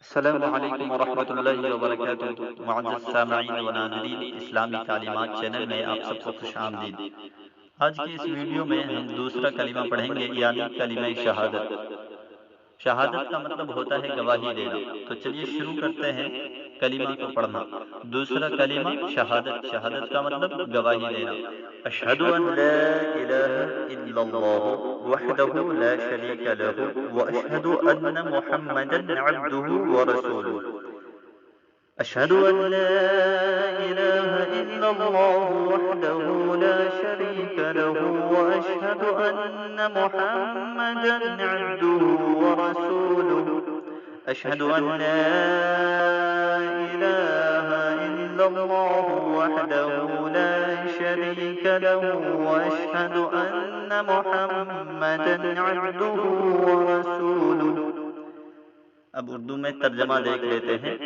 السلام علیکم ورحمۃ اللہ وبرکاتہ۔ معزز سامعین و ناظرین، اسلامی تعلیمات چینل میں آپ سب کو خوش آمدید۔ آج کی اس ویڈیو میں ہم دوسرا کلمہ پڑھیں گے، یعنی کلمہ شہادت۔ شہادت کا مطلب ہوتا ہے گواہی دینا۔ تو چلیے شروع کرتے ہیں کلمہ کو پڑھنا۔ دوسرا کلمہ شہادت۔ شہادت کا مطلب گواہی دینا۔ اشہد ان لا الہ الا اللہ وحدہ لا شریک لہ واشہد ان محمدا عبدہ ورسولہ۔ اشہد ان لا الہ الا اللہ وحدہ لا شریک لہ واشہد ان محمدا عبدہ ورسولہ۔ اشہد ان لا الہ الا اللہ وحدہ لا شریک لہ واشہد ان محمدا عبدہ ورسولہ۔ اب اردو میں ترجمہ دیکھ لیتے ہیں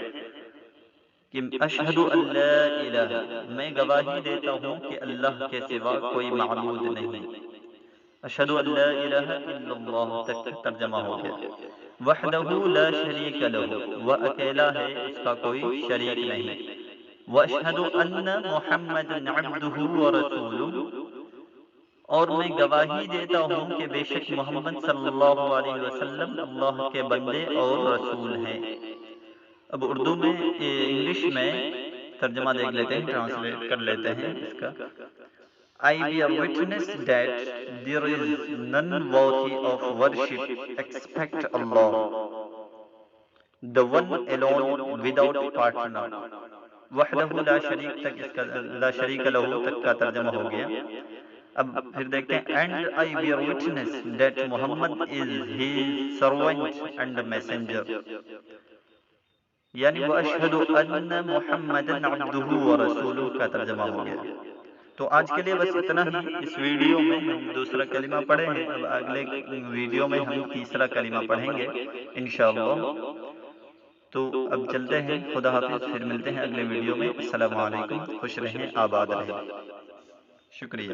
کہ اشہد ان لا الہ، میں گواہی دیتا ہوں کہ اللہ کے سوا کوئی معبود نہیں۔ اشہد ان لا الہ الا اللہ تک ترجمہ ہو گیا۔ وحدہ لا شریک لہ، وہ اکیلا ہے، اس کا کوئی شریک نہیں۔ واشہد ان محمدا عبدہ ورسولہ، اور میں گواہی دیتا ہوں کہ بے شک محمد صلی اللہ علیہ وسلم اللہ کے بندے اور رسول ہیں۔ اب اردو میں انگلش میں ترجمہ دیکھ لیتے ہیں، ٹرانسلیٹ کر لیتے ہیں اس کا۔ I bear witness that there is none worthy of worship except Allah, the one alone without partner۔ وحدہ لا شریک تک اس کا لا شریک لہ تک کا ترجمہ ہو گیا۔ اب پھر دیکھتے ہیں and I bear witness that Muhammad is his servant and messenger، یعنی وَأَشْهَدُ أَنَّ مُحَمَّدًا عَبْدُهُ وَرَسُولُهُ کا ترجمہ ہو گیا۔ تو آج کے لیے بس اتنا ہی۔ اس ویڈیو میں ہم دوسرا کلمہ پڑھے ہیں، اب اگلے ویڈیو میں ہم تیسرا کلمہ پڑھیں گے انشاءاللہ۔ تو اب چلتے ہیں، خدا حافظ، پھر ملتے ہیں اگلے ویڈیو میں۔ السلام علیکم، خوش رہیں، آباد رہیں، شکریہ۔